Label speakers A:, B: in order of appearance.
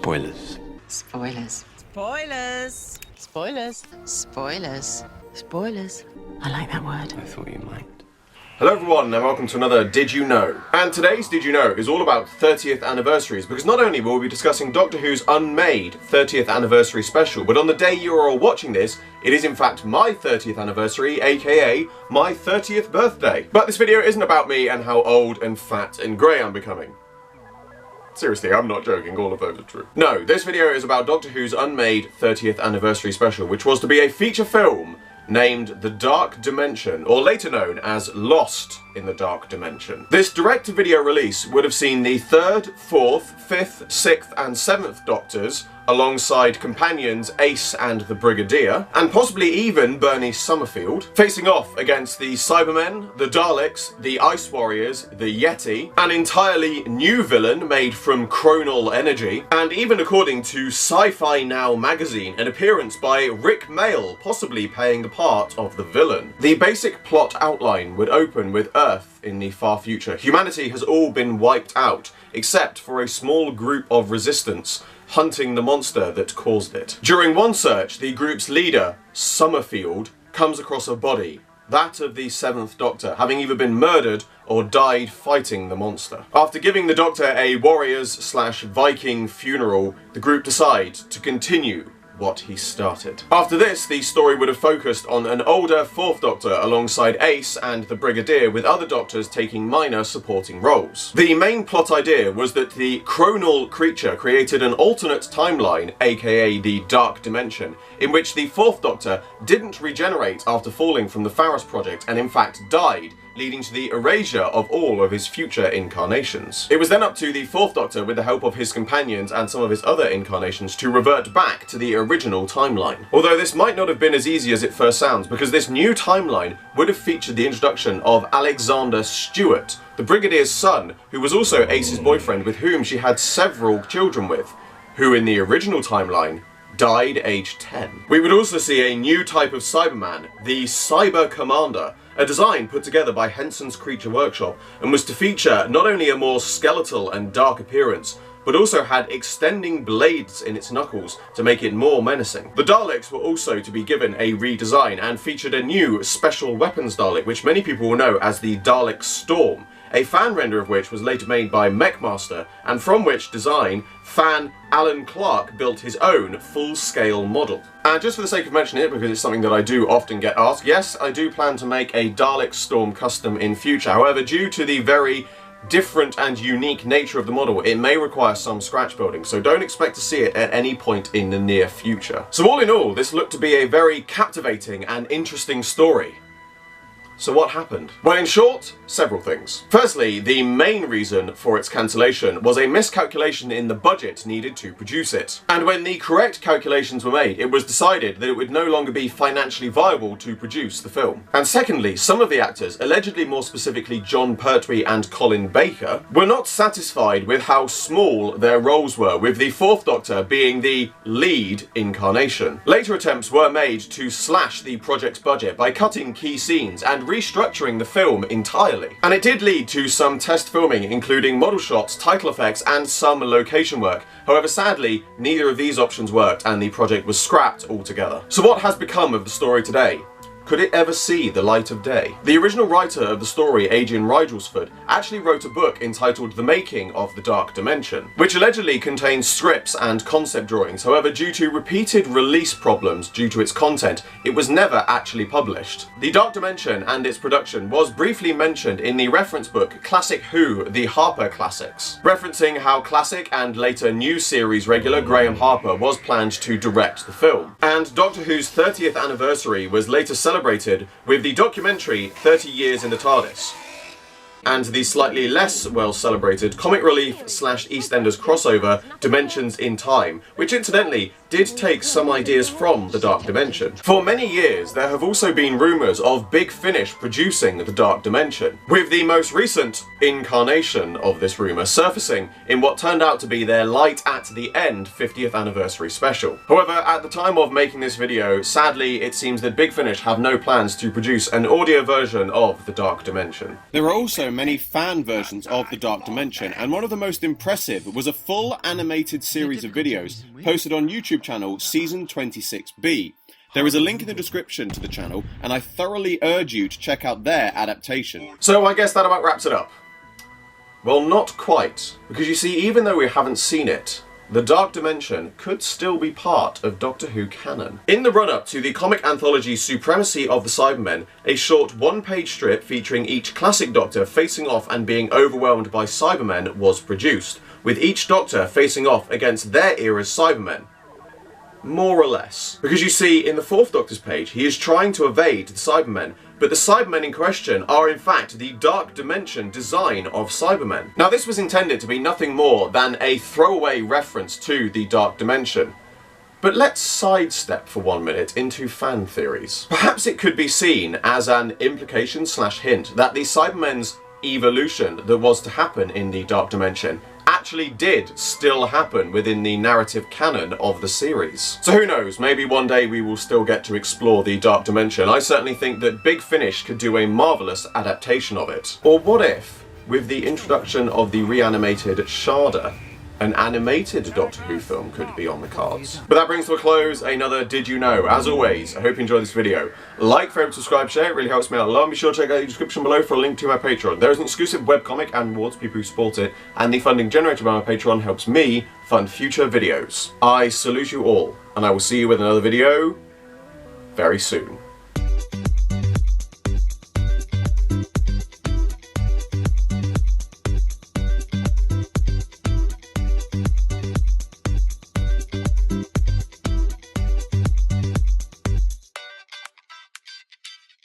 A: Spoilers.
B: Spoilers.
C: Spoilers.
B: Spoilers. Spoilers. Spoilers. I like that word.
A: I thought you might.
D: Hello everyone and welcome to another Did You Know? And today's Did You Know is all about 30th anniversaries, because not only will we be discussing Doctor Who's unmade 30th anniversary special, but on the day you are all watching this, it is in fact my 30th anniversary, aka my 30th birthday. But this video isn't about me and how old and fat and grey I'm becoming. Seriously, I'm not joking, all of those are true. No, this video is about Doctor Who's unmade 30th anniversary special, which was to be a feature film named The Dark Dimension, or later known as Lost in the Dark Dimension. This direct-to-video release would have seen the 3rd, 4th, 5th, 6th and 7th Doctors, alongside companions Ace and the Brigadier, and possibly even Bernice Summerfield, facing off against the Cybermen, the Daleks, the Ice Warriors, the Yeti, an entirely new villain made from chronal energy, and even according to Sci-Fi Now magazine, an appearance by Rick Mayall, possibly playing the part of the villain. The basic plot outline would open with Earth in the far future. Humanity has all been wiped out, except for a small group of resistance hunting the monster that caused it. During one search, the group's leader, Summerfield, comes across a body, that of the 7th Doctor, having either been murdered or died fighting the monster. After giving the Doctor a warriors/Viking funeral, the group decide to continue what he started. After this, the story would have focused on an older 4th Doctor alongside Ace and the Brigadier, with other Doctors taking minor supporting roles. The main plot idea was that the chronal creature created an alternate timeline, aka the Dark Dimension, in which the 4th Doctor didn't regenerate after falling from the Pharos Project and in fact died, leading to the erasure of all of his future incarnations. It was then up to the 4th Doctor, with the help of his companions and some of his other incarnations, to revert back to the original timeline. Although this might not have been as easy as it first sounds, because this new timeline would have featured the introduction of Alexander Stewart, the Brigadier's son, who was also Ace's boyfriend, with whom she had several children with, who in the original timeline died aged 10. We would also see a new type of Cyberman, the Cyber Commander, a design put together by Henson's Creature Workshop, and was to feature not only a more skeletal and dark appearance, but also had extending blades in its knuckles to make it more menacing. The Daleks were also to be given a redesign and featured a new special weapons Dalek, which many people will know as the Dalek Storm, a fan render of which was later made by Mechmaster, and from which design, fan Alan Clark built his own full-scale model. And just for the sake of mentioning it, because it's something that I do often get asked, yes, I do plan to make a Dalek Storm custom in future. However, due to the very different and unique nature of the model, it may require some scratch building, so don't expect to see it at any point in the near future. So all in all, this looked to be a very captivating and interesting story. So what happened? Well, in short, several things. Firstly, the main reason for its cancellation was a miscalculation in the budget needed to produce it. And when the correct calculations were made, it was decided that it would no longer be financially viable to produce the film. And secondly, some of the actors, allegedly more specifically John Pertwee and Colin Baker, were not satisfied with how small their roles were, with the 4th Doctor being the lead incarnation. Later attempts were made to slash the project's budget by cutting key scenes and restructuring the film entirely. And it did lead to some test filming, including model shots, title effects, and some location work. However, sadly, neither of these options worked and the project was scrapped altogether. So what has become of the story today? Could it ever see the light of day? The original writer of the story, Adrian Ridlesford, actually wrote a book entitled The Making of the Dark Dimension, which allegedly contains scripts and concept drawings. However, due to repeated release problems due to its content, it was never actually published. The Dark Dimension and its production was briefly mentioned in the reference book Classic Who, The Harper Classics, referencing how classic and later new series regular Graham Harper was planned to direct the film. And Doctor Who's 30th anniversary was later celebrated with the documentary 30 Years in the TARDIS, and the slightly less well celebrated comic relief / EastEnders crossover Dimensions in Time, which incidentally did take some ideas from the Dark Dimension. For many years, there have also been rumours of Big Finish producing the Dark Dimension, with the most recent incarnation of this rumour surfacing in what turned out to be their Light at the End 50th anniversary special. However, at the time of making this video, sadly it seems that Big Finish have no plans to produce an audio version of the Dark Dimension. There are also many fan versions of the Dark Dimension, and one of the most impressive was a full animated series of videos posted on YouTube channel Season 26B. There is a link in the description to the channel, and I thoroughly urge you to check out their adaptation. So I guess that about wraps it up. Well, not quite, because you see, even though we haven't seen it, the Dark Dimension could still be part of Doctor Who canon. In the run-up to the comic anthology Supremacy of the Cybermen, a short one-page strip featuring each classic Doctor facing off and being overwhelmed by Cybermen was produced, with each Doctor facing off against their era's Cybermen. More or less. Because you see, in the fourth Doctor's page, he is trying to evade the Cybermen, but the Cybermen in question are in fact the Dark Dimension design of Cybermen. Now this was intended to be nothing more than a throwaway reference to the Dark Dimension. But let's sidestep for 1 minute into fan theories. Perhaps it could be seen as an implication/hint that the Cybermen's evolution that was to happen in the Dark Dimension actually did still happen within the narrative canon of the series. So who knows, maybe one day we will still get to explore the Dark Dimension. I certainly think that Big Finish could do a marvellous adaptation of it. Or what if, with the introduction of the reanimated Sharda, an animated Doctor Who film could be on the cards. But that brings to a close another Did You Know? As always, I hope you enjoyed this video. Like, favorite, subscribe, share, it really helps me out a lot. And be sure to check out the description below for a link to my Patreon. There is an exclusive webcomic and rewards for people who support it, and the funding generated by my Patreon helps me fund future videos. I salute you all, and I will see you with another video very soon.